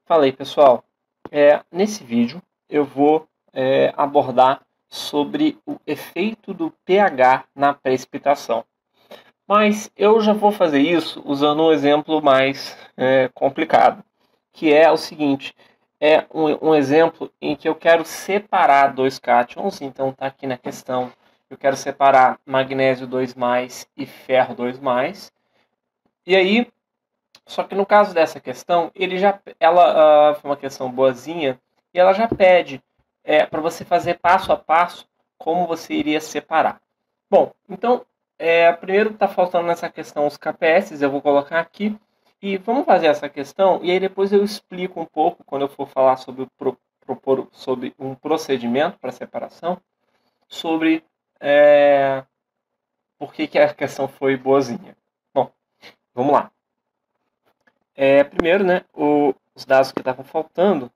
Fala aí, pessoal. Nesse vídeo eu vou abordar sobre o efeito do pH na precipitação. Mas eu já vou fazer isso usando um exemplo mais complicado, que é o seguinte: é um exemplo em que eu quero separar dois cátions. Então está aqui na questão, eu quero separar magnésio 2+, e ferro 2+. E aí, só que no caso dessa questão, ela foi uma questão boazinha e ela já pede para você fazer passo a passo como você iria separar. Bom, então, primeiro está faltando nessa questão os KPS, eu vou colocar aqui e vamos fazer essa questão e aí depois eu explico um pouco quando eu for falar sobre propor sobre um procedimento para separação, sobre por que a questão foi boazinha. Bom, vamos lá. Primeiro, né, os dados que estavam faltando.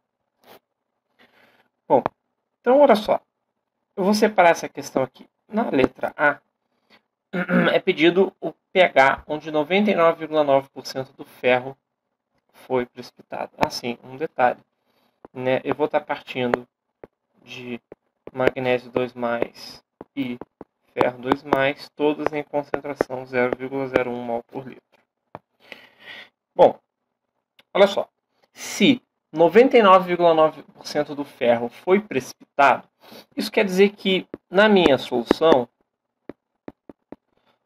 Bom, então olha só. Eu vou separar essa questão aqui. Na letra A, é pedido o pH, onde 99,9% do ferro foi precipitado. Assim, um detalhe. Né, eu vou estar partindo de magnésio 2+, e ferro 2+, todos em concentração 0,01 mol por litro. Bom, olha só, se 99,9% do ferro foi precipitado, isso quer dizer que na minha solução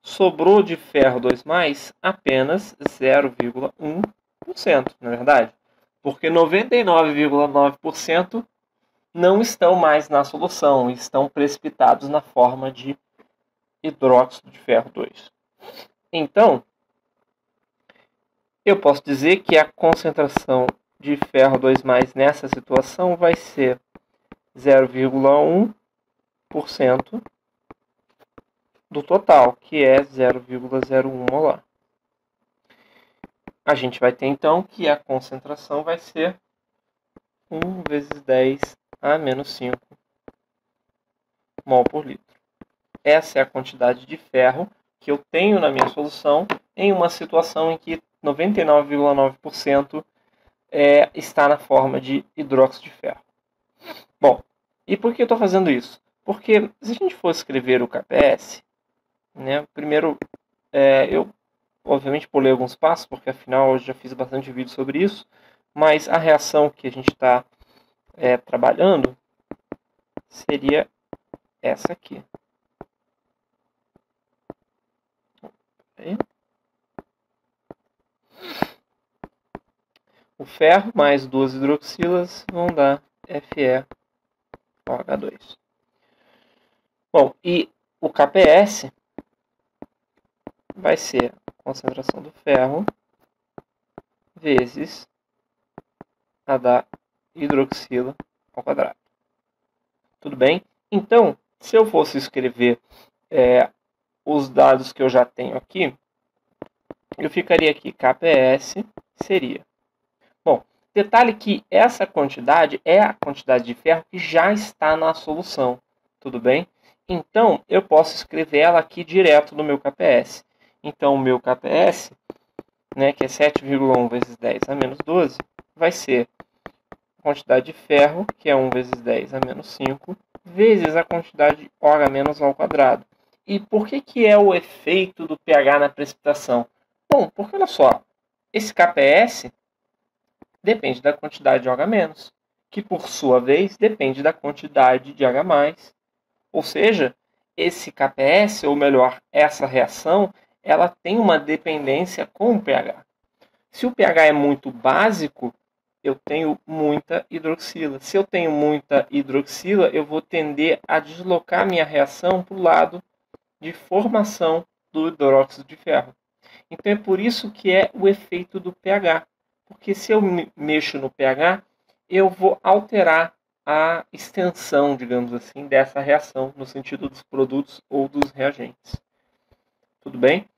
sobrou de ferro 2+, apenas 0,1%, não é verdade? Porque 99,9% não estão mais na solução, estão precipitados na forma de hidróxido de ferro 2. Então, eu posso dizer que a concentração de ferro 2+, nessa situação vai ser 0,1% do total, que é 0,01 molar. A gente vai ter então que a concentração vai ser 1 vezes 10 a menos 5 mol por litro. Essa é a quantidade de ferro que eu tenho na minha solução em uma situação em que 99,9% está na forma de hidróxido de ferro. Bom, e por que eu estou fazendo isso? Porque se a gente for escrever o KPS, né, primeiro eu obviamente pulei alguns passos, porque afinal eu já fiz bastante vídeo sobre isso, mas a reação que a gente está trabalhando seria essa aqui. O ferro mais 2 hidroxilas vão dar FeOH2. Bom, e o KPS vai ser a concentração do ferro vezes a da hidroxila ao quadrado. Tudo bem? Então, se eu fosse escrever os dados que eu já tenho aqui, eu ficaria aqui, KPS seria... Bom, detalhe que essa quantidade é a quantidade de ferro que já está na solução. Tudo bem? Então, eu posso escrever ela aqui direto no meu KPS. Então, o meu KPS, né, que é 7,1 vezes 10 a menos 12, vai ser a quantidade de ferro, que é 1 vezes 10 a menos 5, vezes a quantidade de OH menos ao quadrado. E por que é o efeito do pH na precipitação? Bom, porque olha só, esse KPS depende da quantidade de OH-, que por sua vez depende da quantidade de H+. Ou seja, esse KPS, ou melhor, essa reação, ela tem uma dependência com o pH. Se o pH é muito básico, eu tenho muita hidroxila. Se eu tenho muita hidroxila, eu vou tender a deslocar minha reação para o lado de formação do hidróxido de ferro. Então é por isso que é o efeito do pH. Porque se eu mexo no pH, eu vou alterar a extensão, digamos assim, dessa reação, no sentido dos produtos ou dos reagentes. Tudo bem?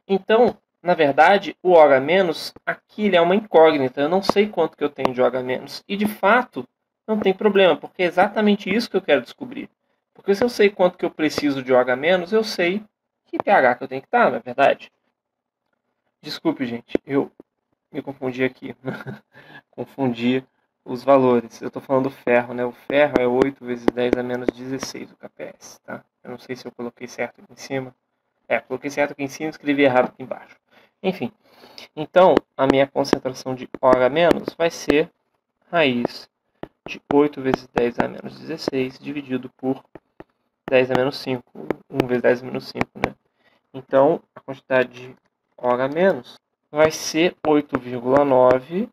Então, na verdade, o OH- aqui ele é uma incógnita. Eu não sei quanto que eu tenho de OH-. E, de fato, não tem problema, porque é exatamente isso que eu quero descobrir. Porque se eu sei quanto que eu preciso de OH-, eu sei que pH que eu tenho que estar, não é verdade? Desculpe, gente. Eu me confundi aqui. Confundi os valores. Eu estou falando do ferro, né? O ferro é 8 vezes 10 a menos 16 o kps, tá? Eu não sei se eu coloquei certo aqui em cima. Coloquei certo aqui em cima e escrevi errado aqui embaixo. Enfim, então a minha concentração de OH- vai ser raiz de 8 vezes 10 a menos 16 dividido por 10 a menos 5. 1 vezes 10 a menos 5, né? Então, a quantidade de OH- vai ser 8,9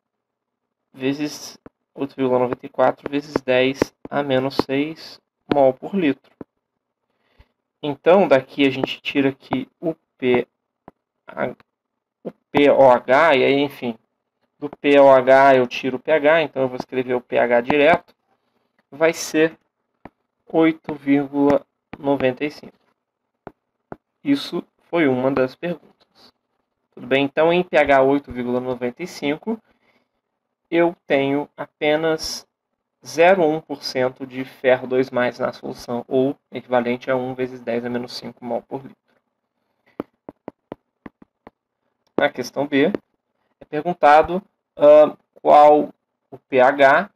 vezes 8,94 vezes 10 a menos 6 mol por litro. Então, daqui a gente tira aqui o POH, e aí, enfim, do POH eu tiro o pH, então eu vou escrever o pH direto, vai ser 8,95. Isso foi uma das perguntas. Tudo bem? Então, em pH 8,95, eu tenho apenas 0,1% de ferro 2+, na solução, ou equivalente a 1 vezes 10 a menos 5 mol por litro. Na questão B, é perguntado qual o pH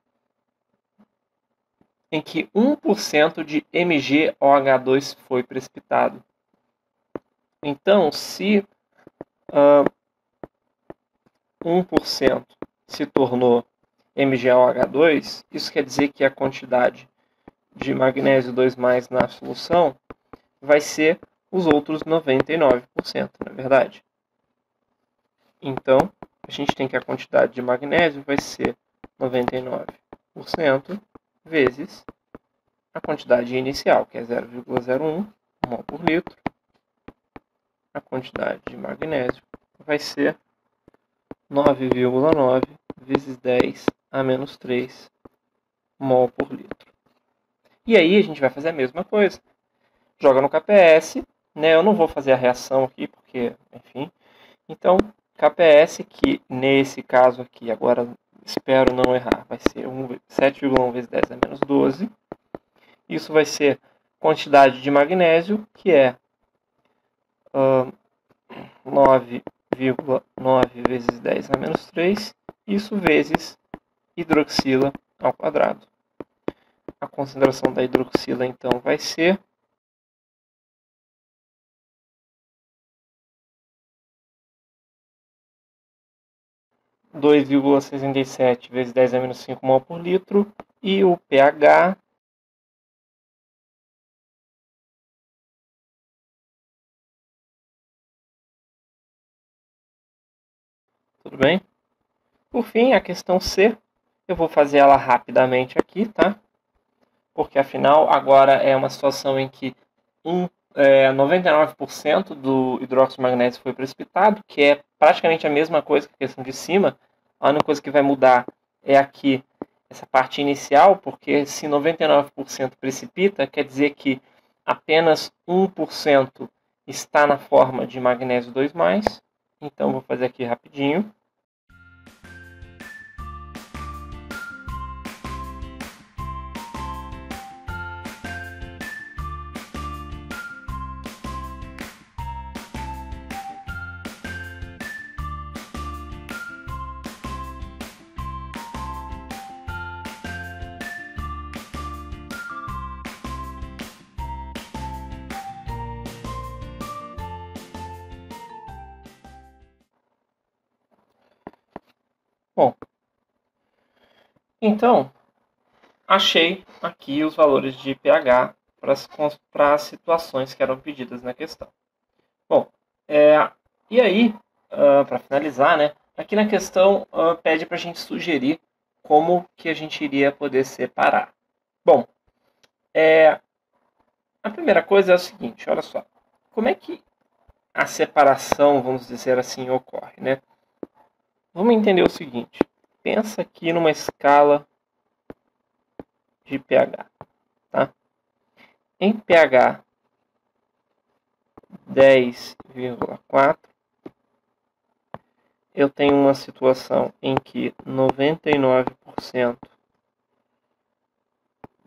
em que 1% de MgOH2 foi precipitado. Então, se 1% se tornou MgOH2, isso quer dizer que a quantidade de magnésio 2+, na solução vai ser os outros 99%, não é verdade? Então, a gente tem que a quantidade de magnésio vai ser 99% vezes a quantidade inicial, que é 0,01 mol por litro. A quantidade de magnésio vai ser 9,9 vezes 10 a menos 3 mol por litro. E aí a gente vai fazer a mesma coisa. Joga no KPS, né? Eu não vou fazer a reação aqui, porque, enfim. Então, KPS, que nesse caso aqui, agora espero não errar, vai ser 7,1 vezes 10 a menos 12. Isso vai ser quantidade de magnésio, que é 9,9 vezes 10 a menos 3. Isso vezes hidroxila ao quadrado. A concentração da hidroxila, então, vai ser 2,67 vezes 10 a menos 5 mol por litro. E o pH tudo bem? Por fim, a questão C, eu vou fazer ela rapidamente aqui, tá? Porque afinal agora é uma situação em que 99% do hidróxido de magnésio foi precipitado, que é praticamente a mesma coisa que a questão de cima. A única coisa que vai mudar é aqui essa parte inicial, porque se 99% precipita, quer dizer que apenas 1% está na forma de magnésio 2+. Então vou fazer aqui rapidinho. Bom, então, achei aqui os valores de pH para as situações que eram pedidas na questão. Bom, e aí, para finalizar, né, aqui na questão pede para a gente sugerir como que a gente iria poder separar. Bom, a primeira coisa é o seguinte, olha só, como é que a separação, vamos dizer assim, ocorre, né? Vamos entender o seguinte, pensa aqui numa escala de pH, tá? Em pH 10,4, eu tenho uma situação em que 99%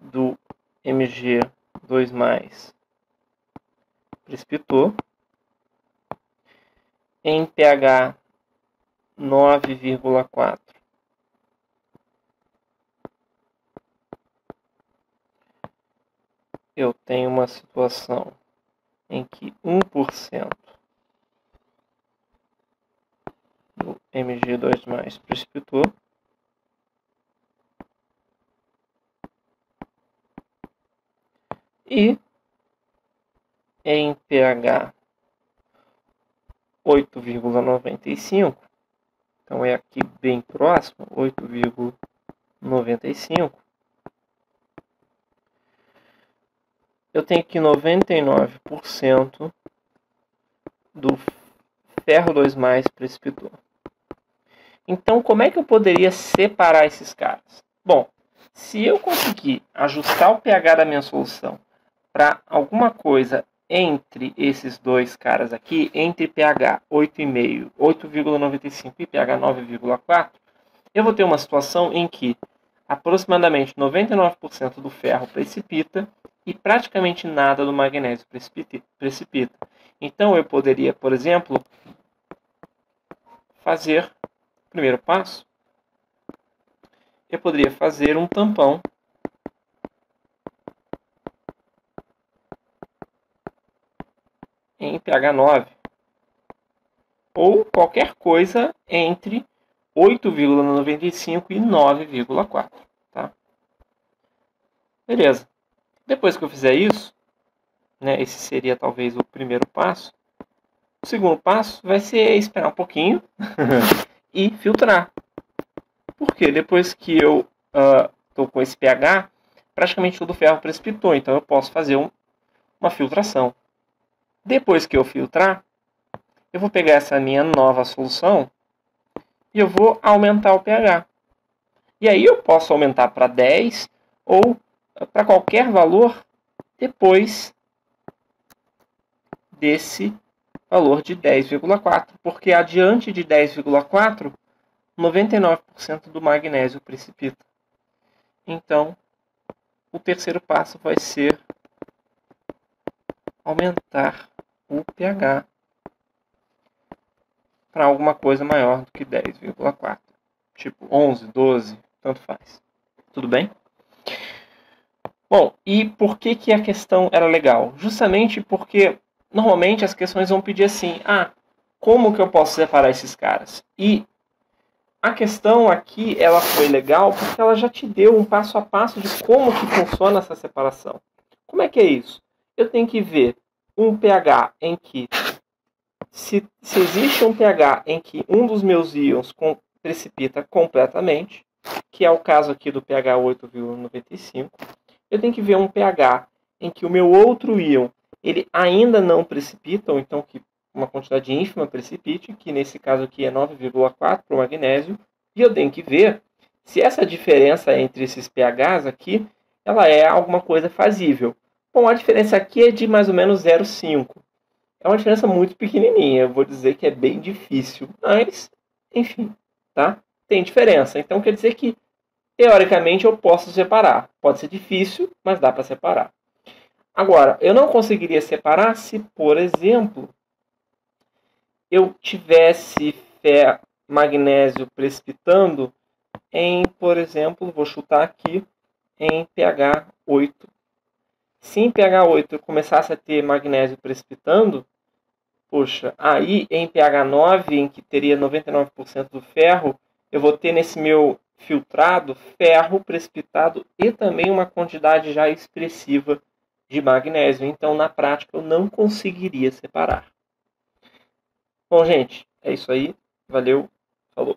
do Mg2+, precipitou. Em pH 9,4. Eu tenho uma situação em que 1% do Mg2+ precipitou e em pH 8,95, então é aqui bem próximo, 8,95, eu tenho que 99% do ferro 2+ precipitou. Então, como é que eu poderia separar esses caras? Bom, se eu conseguir ajustar o pH da minha solução para alguma coisa entre esses dois caras aqui, entre pH 8,5, 8,95 e pH 9,4, eu vou ter uma situação em que aproximadamente 99% do ferro precipita e praticamente nada do magnésio precipita. Então eu poderia, por exemplo, fazer o primeiro passo. Eu poderia fazer um tampão em pH 9 ou qualquer coisa entre 8,95 e 9,4, tá? Beleza. Depois que eu fizer isso, né, esse seria talvez o primeiro passo. O segundo passo vai ser esperar um pouquinho e filtrar. Porque depois que eu estou com esse pH, praticamente todo o ferro precipitou, então eu posso fazer uma filtração. Depois que eu filtrar, eu vou pegar essa minha nova solução e eu vou aumentar o pH. E aí eu posso aumentar para 10 ou para qualquer valor depois desse valor de 10,4, porque adiante de 10,4, 99% do magnésio precipita. Então, o terceiro passo vai ser aumentar o pH para alguma coisa maior do que 10,4. Tipo 11, 12, tanto faz. Tudo bem? Bom, e por que a questão era legal? Justamente porque normalmente as questões vão pedir assim, como que eu posso separar esses caras? E a questão aqui, ela foi legal porque ela já te deu um passo a passo de como que funciona essa separação. Como é que é isso? Eu tenho que ver um pH em que, se existe um pH em que um dos meus íons precipita completamente, que é o caso aqui do pH 8,95, eu tenho que ver um pH em que o meu outro íon ele ainda não precipita, ou então que uma quantidade ínfima precipite, que nesse caso aqui é 9,4 para o magnésio, e eu tenho que ver se essa diferença entre esses pHs aqui, ela é alguma coisa fazível. Bom, a diferença aqui é de mais ou menos 0,5. É uma diferença muito pequenininha, eu vou dizer que é bem difícil, mas, enfim, tá? Tem diferença, então quer dizer que, teoricamente, eu posso separar. Pode ser difícil, mas dá para separar. Agora, eu não conseguiria separar se, por exemplo, eu tivesse magnésio precipitando em, por exemplo, vou chutar aqui, em pH 8. Se em pH 8 eu começasse a ter magnésio precipitando, poxa, aí em pH 9, em que teria 99% do ferro, eu vou ter nesse meu filtrado ferro precipitado e também uma quantidade já expressiva de magnésio. Então, na prática, eu não conseguiria separar. Bom, gente, é isso aí. Valeu, falou.